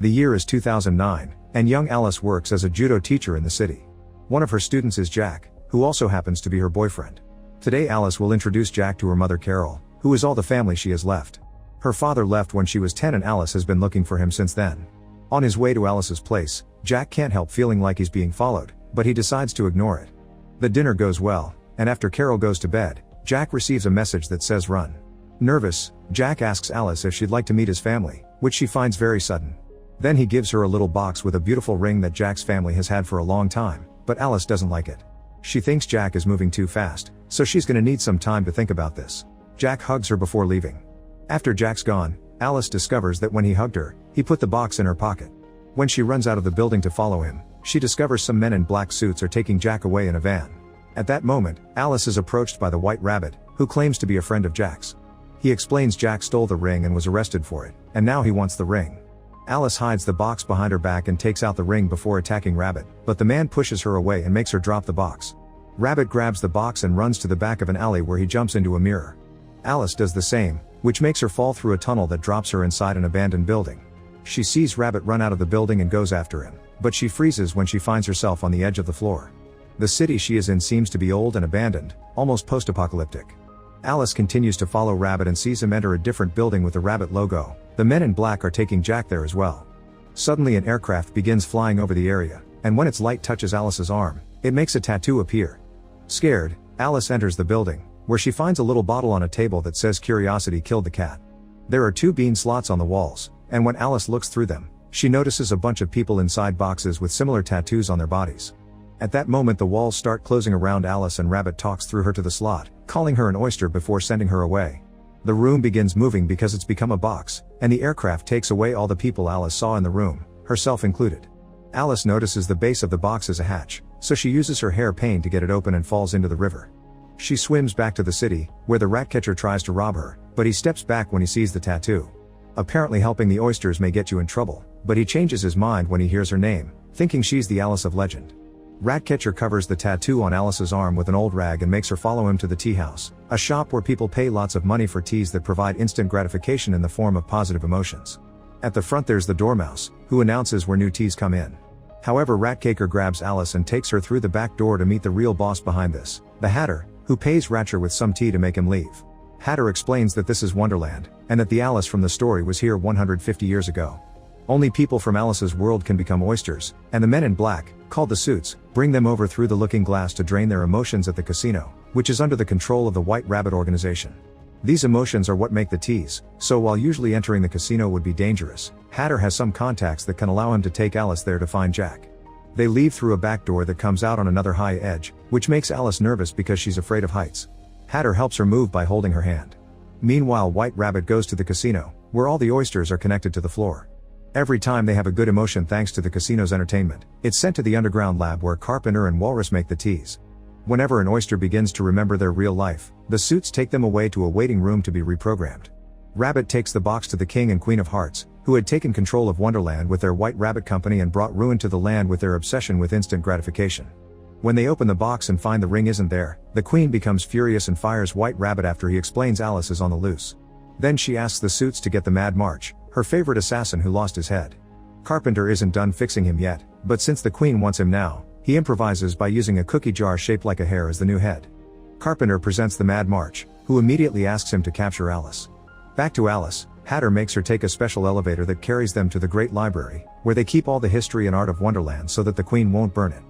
The year is 2009, and young Alice works as a judo teacher in the city. One of her students is Jack, who also happens to be her boyfriend. Today Alice will introduce Jack to her mother Carol, who is all the family she has left. Her father left when she was 10 and Alice has been looking for him since then. On his way to Alice's place, Jack can't help feeling like he's being followed, but he decides to ignore it. The dinner goes well, and after Carol goes to bed, Jack receives a message that says run. Nervous, Jack asks Alice if she'd like to meet his family, which she finds very sudden. Then he gives her a little box with a beautiful ring that Jack's family has had for a long time, but Alice doesn't like it. She thinks Jack is moving too fast, so she's gonna need some time to think about this. Jack hugs her before leaving. After Jack's gone, Alice discovers that when he hugged her, he put the box in her pocket. When she runs out of the building to follow him, she discovers some men in black suits are taking Jack away in a van. At that moment, Alice is approached by the White Rabbit, who claims to be a friend of Jack's. He explains Jack stole the ring and was arrested for it, and now he wants the ring. Alice hides the box behind her back and takes out the ring before attacking Rabbit, but the man pushes her away and makes her drop the box. Rabbit grabs the box and runs to the back of an alley where he jumps into a mirror. Alice does the same, which makes her fall through a tunnel that drops her inside an abandoned building. She sees Rabbit run out of the building and goes after him, but she freezes when she finds herself on the edge of the floor. The city she is in seems to be old and abandoned, almost post-apocalyptic. Alice continues to follow Rabbit and sees him enter a different building with the Rabbit logo. The men in black are taking Jack there as well. Suddenly an aircraft begins flying over the area, and when its light touches Alice's arm, it makes a tattoo appear. Scared, Alice enters the building, where she finds a little bottle on a table that says "Curiosity killed the cat." There are 2 bean slots on the walls, and when Alice looks through them, she notices a bunch of people inside boxes with similar tattoos on their bodies. At that moment the walls start closing around Alice and Rabbit talks through her to the slot, calling her an oyster before sending her away. The room begins moving because it's become a box, and the aircraft takes away all the people Alice saw in the room, herself included. Alice notices the base of the box is a hatch, so she uses her hairpin to get it open and falls into the river. She swims back to the city, where the ratcatcher tries to rob her, but he steps back when he sees the tattoo. Apparently helping the oysters may get you in trouble, but he changes his mind when he hears her name, thinking she's the Alice of legend. Ratcatcher covers the tattoo on Alice's arm with an old rag and makes her follow him to the tea house, a shop where people pay lots of money for teas that provide instant gratification in the form of positive emotions. At the front there's the dormouse, who announces where new teas come in. However, Ratcatcher grabs Alice and takes her through the back door to meet the real boss behind this, the Hatter, who pays Ratcher with some tea to make him leave. Hatter explains that this is Wonderland, and that the Alice from the story was here 150 years ago. Only people from Alice's world can become oysters, and the men in black, called the Suits, bring them over through the looking glass to drain their emotions at the casino, which is under the control of the White Rabbit organization. These emotions are what make the teas, so while usually entering the casino would be dangerous, Hatter has some contacts that can allow him to take Alice there to find Jack. They leave through a back door that comes out on another high edge, which makes Alice nervous because she's afraid of heights. Hatter helps her move by holding her hand. Meanwhile, White Rabbit goes to the casino, where all the oysters are connected to the floor. Every time they have a good emotion thanks to the casino's entertainment, it's sent to the underground lab where Carpenter and Walrus make the teas. Whenever an oyster begins to remember their real life, the Suits take them away to a waiting room to be reprogrammed. Rabbit takes the box to the King and Queen of Hearts, who had taken control of Wonderland with their White Rabbit Company and brought ruin to the land with their obsession with instant gratification. When they open the box and find the ring isn't there, the Queen becomes furious and fires White Rabbit after he explains Alice is on the loose. Then she asks the Suits to get the Mad March, her favorite assassin who lost his head. Carpenter isn't done fixing him yet, but since the Queen wants him now, he improvises by using a cookie jar shaped like a hare as the new head. Carpenter presents the Mad March, who immediately asks him to capture Alice. Back to Alice, Hatter makes her take a special elevator that carries them to the Great Library, where they keep all the history and art of Wonderland so that the Queen won't burn it.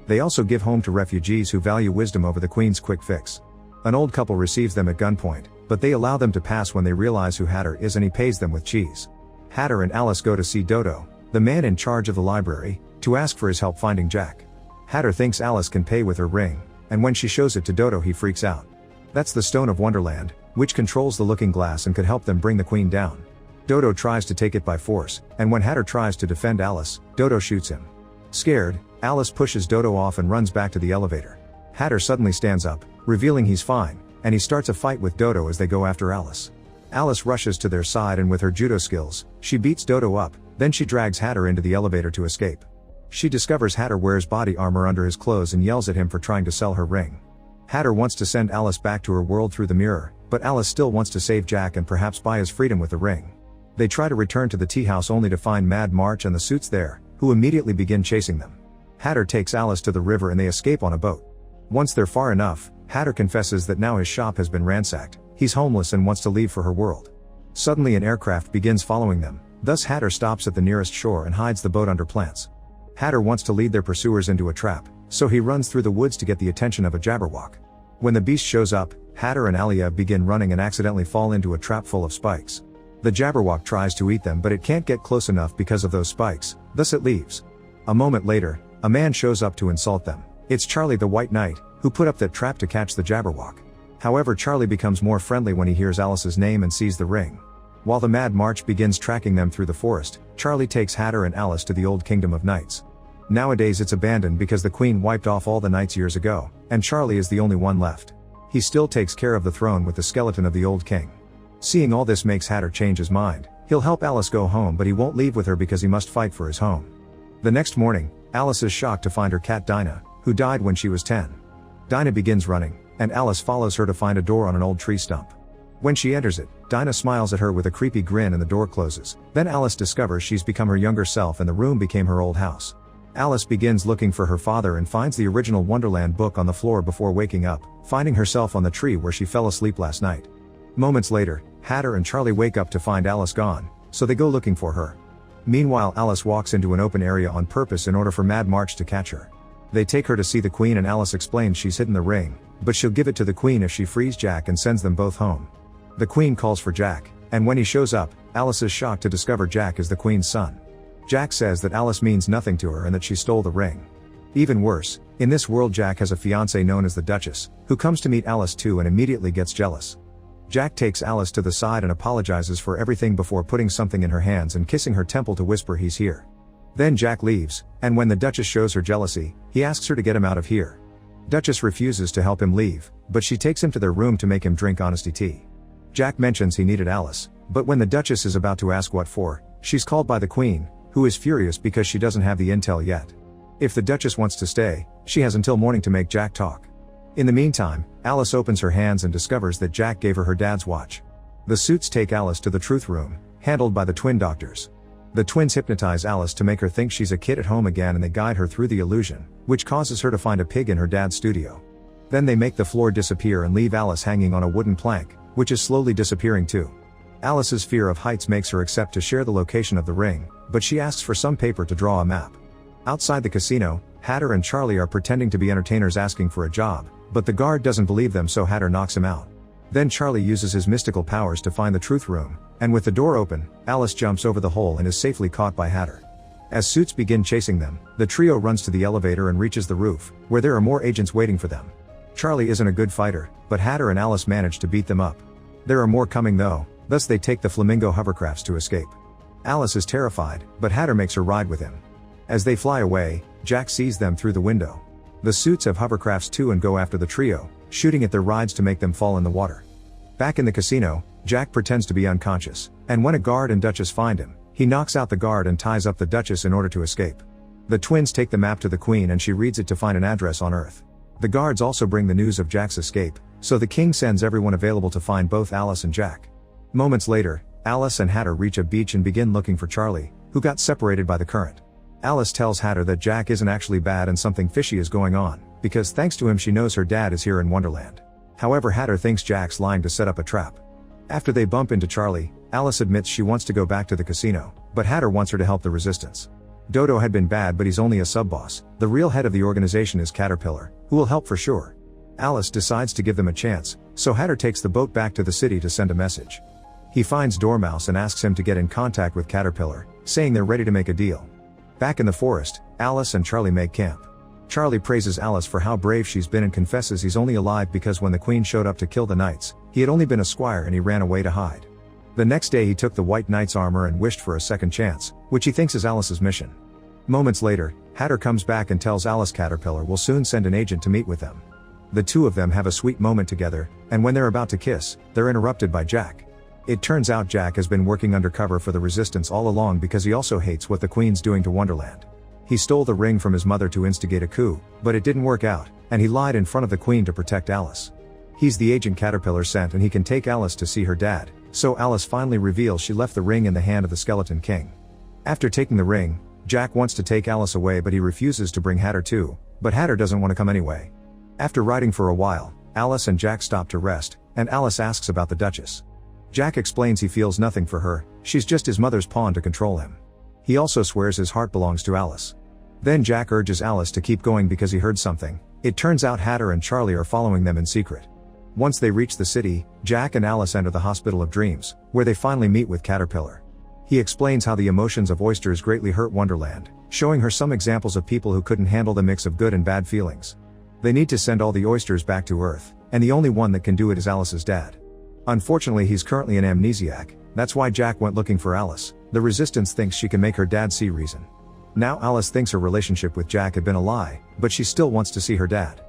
They also give home to refugees who value wisdom over the Queen's quick fix. An old couple receives them at gunpoint, but they allow them to pass when they realize who Hatter is and he pays them with cheese. Hatter and Alice go to see Dodo, the man in charge of the library, to ask for his help finding Jack. Hatter thinks Alice can pay with her ring, and when she shows it to Dodo he freaks out. That's the Stone of Wonderland, which controls the looking glass and could help them bring the Queen down. Dodo tries to take it by force, and when Hatter tries to defend Alice, Dodo shoots him. Scared, Alice pushes Dodo off and runs back to the elevator. Hatter suddenly stands up, revealing he's fine, and he starts a fight with Dodo as they go after Alice. Alice rushes to their side and with her judo skills, she beats Dodo up, then she drags Hatter into the elevator to escape. She discovers Hatter wears body armor under his clothes and yells at him for trying to sell her ring. Hatter wants to send Alice back to her world through the mirror, but Alice still wants to save Jack and perhaps buy his freedom with the ring. They try to return to the tea house only to find Mad March and the suits there, who immediately begin chasing them. Hatter takes Alice to the river and they escape on a boat. Once they're far enough, Hatter confesses that now his shop has been ransacked, he's homeless and wants to leave for her world. Suddenly an aircraft begins following them, thus Hatter stops at the nearest shore and hides the boat under plants. Hatter wants to lead their pursuers into a trap, so he runs through the woods to get the attention of a Jabberwock. When the beast shows up, Hatter and Alia begin running and accidentally fall into a trap full of spikes. The Jabberwock tries to eat them but it can't get close enough because of those spikes, thus it leaves. A moment later, a man shows up to insult them. It's Charlie the White Knight, who put up that trap to catch the Jabberwock. However, Charlie becomes more friendly when he hears Alice's name and sees the ring. While the Mad March begins tracking them through the forest, Charlie takes Hatter and Alice to the old kingdom of knights. Nowadays it's abandoned because the queen wiped off all the knights years ago, and Charlie is the only one left. He still takes care of the throne with the skeleton of the old king. Seeing all this makes Hatter change his mind. He'll help Alice go home but he won't leave with her because he must fight for his home. The next morning, Alice is shocked to find her cat Dinah, who died when she was 10. Dinah begins running, and Alice follows her to find a door on an old tree stump. When she enters it, Dinah smiles at her with a creepy grin and the door closes. Then Alice discovers she's become her younger self and the room became her old house. Alice begins looking for her father and finds the original Wonderland book on the floor before waking up, finding herself on the tree where she fell asleep last night. Moments later, Hatter and Charlie wake up to find Alice gone, so they go looking for her. Meanwhile, Alice walks into an open area on purpose in order for Mad March to catch her. They take her to see the queen and Alice explains she's hidden the ring, but she'll give it to the queen if she frees Jack and sends them both home. The queen calls for Jack, and when he shows up, Alice is shocked to discover Jack is the queen's son. Jack says that Alice means nothing to her and that she stole the ring. Even worse, in this world Jack has a fiancée known as the Duchess, who comes to meet Alice too and immediately gets jealous. Jack takes Alice to the side and apologizes for everything before putting something in her hands and kissing her temple to whisper he's here. Then Jack leaves, and when the Duchess shows her jealousy, he asks her to get him out of here. Duchess refuses to help him leave, but she takes him to their room to make him drink honesty tea. Jack mentions he needed Alice, but when the Duchess is about to ask what for, she's called by the Queen, who is furious because she doesn't have the intel yet. If the Duchess wants to stay, she has until morning to make Jack talk. In the meantime, Alice opens her hands and discovers that Jack gave her her dad's watch. The suits take Alice to the truth room, handled by the twin doctors. The twins hypnotize Alice to make her think she's a kid at home again and they guide her through the illusion, which causes her to find a pig in her dad's studio. Then they make the floor disappear and leave Alice hanging on a wooden plank, which is slowly disappearing too. Alice's fear of heights makes her accept to share the location of the ring, but she asks for some paper to draw a map. Outside the casino, Hatter and Charlie are pretending to be entertainers asking for a job, but the guard doesn't believe them so Hatter knocks him out. Then Charlie uses his mystical powers to find the truth room, and with the door open, Alice jumps over the hole and is safely caught by Hatter. As suits begin chasing them, the trio runs to the elevator and reaches the roof, where there are more agents waiting for them. Charlie isn't a good fighter, but Hatter and Alice manage to beat them up. There are more coming though, thus they take the flamingo hovercrafts to escape. Alice is terrified, but Hatter makes her ride with him. As they fly away, Jack sees them through the window. The suits have hovercrafts too and go after the trio, shooting at their rides to make them fall in the water. Back in the casino, Jack pretends to be unconscious, and when a guard and Duchess find him, he knocks out the guard and ties up the Duchess in order to escape. The twins take the map to the Queen and she reads it to find an address on Earth. The guards also bring the news of Jack's escape, so the king sends everyone available to find both Alice and Jack. Moments later, Alice and Hatter reach a beach and begin looking for Charlie, who got separated by the current. Alice tells Hatter that Jack isn't actually bad and something fishy is going on, because thanks to him she knows her dad is here in Wonderland. However, Hatter thinks Jack's lying to set up a trap. After they bump into Charlie, Alice admits she wants to go back to the casino, but Hatter wants her to help the resistance. Dodo had been bad but he's only a sub-boss. The real head of the organization is Caterpillar, who will help for sure. Alice decides to give them a chance, so Hatter takes the boat back to the city to send a message. He finds Dormouse and asks him to get in contact with Caterpillar, saying they're ready to make a deal. Back in the forest, Alice and Charlie make camp. Charlie praises Alice for how brave she's been and confesses he's only alive because when the Queen showed up to kill the knights, he had only been a squire and he ran away to hide. The next day he took the White Knight's armor and wished for a second chance, which he thinks is Alice's mission. Moments later, Hatter comes back and tells Alice Caterpillar will soon send an agent to meet with them. The two of them have a sweet moment together, and when they're about to kiss, they're interrupted by Jack. It turns out Jack has been working undercover for the resistance all along because he also hates what the Queen's doing to Wonderland. He stole the ring from his mother to instigate a coup, but it didn't work out, and he lied in front of the Queen to protect Alice. He's the agent Caterpillar sent and he can take Alice to see her dad, So Alice finally reveals she left the ring in the hand of the Skeleton King. After taking the ring, Jack wants to take Alice away, but he refuses to bring Hatter too, but Hatter doesn't want to come anyway. After riding for a while, Alice and Jack stop to rest, and Alice asks about the Duchess. Jack explains he feels nothing for her, she's just his mother's pawn to control him. He also swears his heart belongs to Alice. Then Jack urges Alice to keep going because he heard something. It turns out Hatter and Charlie are following them in secret. Once they reach the city, Jack and Alice enter the Hospital of Dreams, where they finally meet with Caterpillar. He explains how the emotions of oysters greatly hurt Wonderland, showing her some examples of people who couldn't handle the mix of good and bad feelings. They need to send all the oysters back to Earth, and the only one that can do it is Alice's dad. Unfortunately, he's currently an amnesiac, that's why Jack went looking for Alice. The Resistance thinks she can make her dad see reason. Now Alice thinks her relationship with Jack had been a lie, but she still wants to see her dad.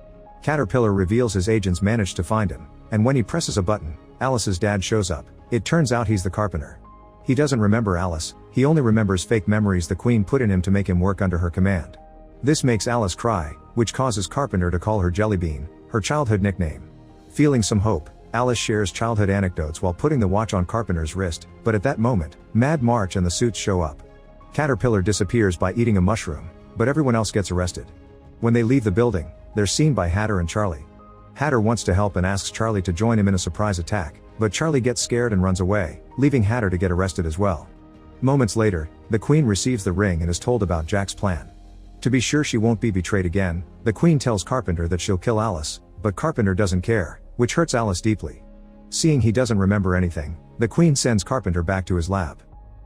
Caterpillar reveals his agents managed to find him, and when he presses a button, Alice's dad shows up. It turns out he's the carpenter. He doesn't remember Alice, he only remembers fake memories the Queen put in him to make him work under her command. This makes Alice cry, which causes Carpenter to call her Jellybean, her childhood nickname. Feeling some hope, Alice shares childhood anecdotes while putting the watch on Carpenter's wrist, but at that moment, Mad March and the suits show up. Caterpillar disappears by eating a mushroom, but everyone else gets arrested. When they leave the building, they're seen by Hatter and Charlie. Hatter wants to help and asks Charlie to join him in a surprise attack, but Charlie gets scared and runs away, leaving Hatter to get arrested as well. Moments later, the Queen receives the ring and is told about Jack's plan. To be sure she won't be betrayed again, the Queen tells Carpenter that she'll kill Alice, but Carpenter doesn't care, which hurts Alice deeply. Seeing he doesn't remember anything, the Queen sends Carpenter back to his lab.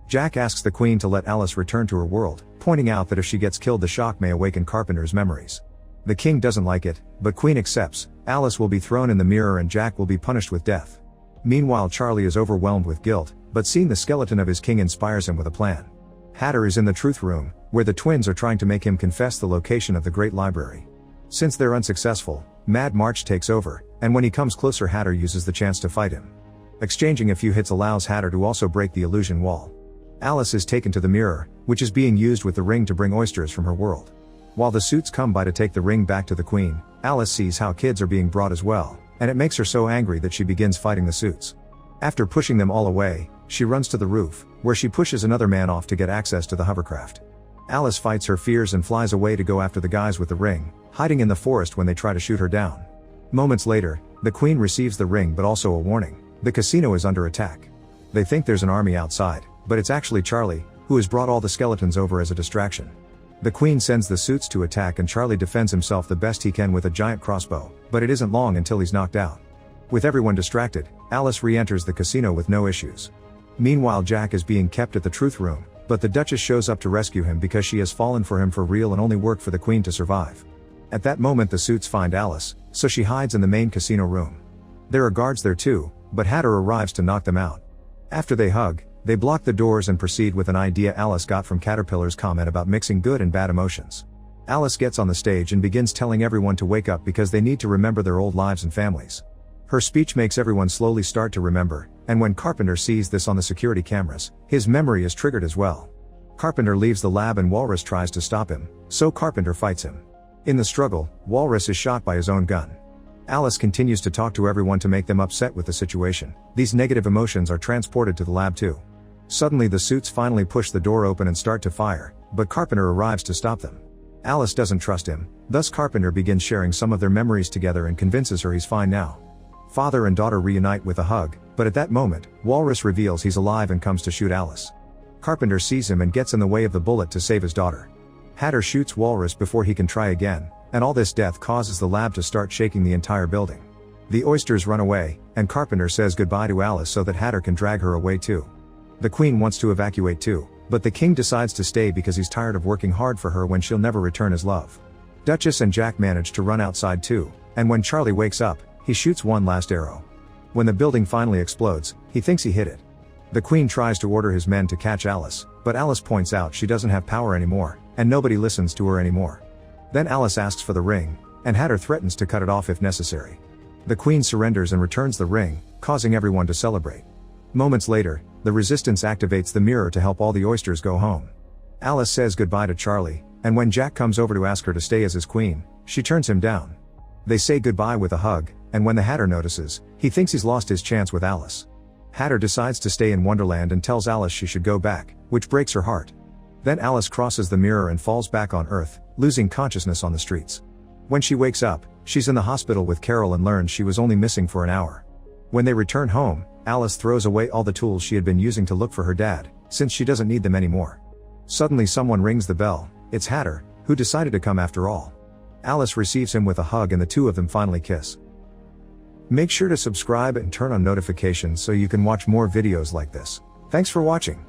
Jack asks the Queen to let Alice return to her world, pointing out that if she gets killed the shock may awaken Carpenter's memories. The King doesn't like it, but Queen accepts. Alice will be thrown in the mirror and Jack will be punished with death. Meanwhile, Charlie is overwhelmed with guilt, but seeing the skeleton of his king inspires him with a plan. Hatter is in the truth room, where the twins are trying to make him confess the location of the Great Library. Since they're unsuccessful, Mad March takes over, and when he comes closer Hatter uses the chance to fight him. Exchanging a few hits allows Hatter to also break the illusion wall. Alice is taken to the mirror, which is being used with the ring to bring oysters from her world. While the suits come by to take the ring back to the Queen, Alice sees how kids are being brought as well, and it makes her so angry that she begins fighting the suits. After pushing them all away, she runs to the roof, where she pushes another man off to get access to the hovercraft. Alice fights her fears and flies away to go after the guys with the ring, hiding in the forest when they try to shoot her down. Moments later, the Queen receives the ring but also a warning. The casino is under attack. They think there's an army outside, but it's actually Charlie, who has brought all the skeletons over as a distraction. The Queen sends the suits to attack and Charlie defends himself the best he can with a giant crossbow, but it isn't long until he's knocked out. With everyone distracted, Alice re-enters the casino with no issues. Meanwhile, Jack is being kept at the truth room, but the Duchess shows up to rescue him because she has fallen for him for real and only worked for the Queen to survive. At that moment the suits find Alice, so she hides in the main casino room. There are guards there too, but Hatter arrives to knock them out. After they hug, they block the doors and proceed with an idea Alice got from Caterpillar's comment about mixing good and bad emotions. Alice gets on the stage and begins telling everyone to wake up because they need to remember their old lives and families. Her speech makes everyone slowly start to remember, and when Carpenter sees this on the security cameras, his memory is triggered as well. Carpenter leaves the lab and Walrus tries to stop him, so Carpenter fights him. In the struggle, Walrus is shot by his own gun. Alice continues to talk to everyone to make them upset with the situation. These negative emotions are transported to the lab too. Suddenly the suits finally push the door open and start to fire, but Carpenter arrives to stop them. Alice doesn't trust him, thus Carpenter begins sharing some of their memories together and convinces her he's fine now. Father and daughter reunite with a hug, but at that moment, Walrus reveals he's alive and comes to shoot Alice. Carpenter sees him and gets in the way of the bullet to save his daughter. Hatter shoots Walrus before he can try again, and all this death causes the lab to start shaking the entire building. The oysters run away, and Carpenter says goodbye to Alice so that Hatter can drag her away too. The Queen wants to evacuate too, but the King decides to stay because he's tired of working hard for her when she'll never return his love. Duchess and Jack manage to run outside too, and when Charlie wakes up, he shoots one last arrow. When the building finally explodes, he thinks he hit it. The Queen tries to order his men to catch Alice, but Alice points out she doesn't have power anymore, and nobody listens to her anymore. Then Alice asks for the ring, and Hatter threatens to cut it off if necessary. The Queen surrenders and returns the ring, causing everyone to celebrate. Moments later, the Resistance activates the mirror to help all the oysters go home. Alice says goodbye to Charlie, and when Jack comes over to ask her to stay as his queen, she turns him down. They say goodbye with a hug, and when the Hatter notices, he thinks he's lost his chance with Alice. Hatter decides to stay in Wonderland and tells Alice she should go back, which breaks her heart. Then Alice crosses the mirror and falls back on Earth, losing consciousness on the streets. When she wakes up, she's in the hospital with Carol and learns she was only missing for an hour. When they return home, Alice throws away all the tools she had been using to look for her dad, since she doesn't need them anymore. Suddenly someone rings the bell. It's Hatter, who decided to come after all. Alice receives him with a hug and the two of them finally kiss. Make sure to subscribe and turn on notifications so you can watch more videos like this. Thanks for watching.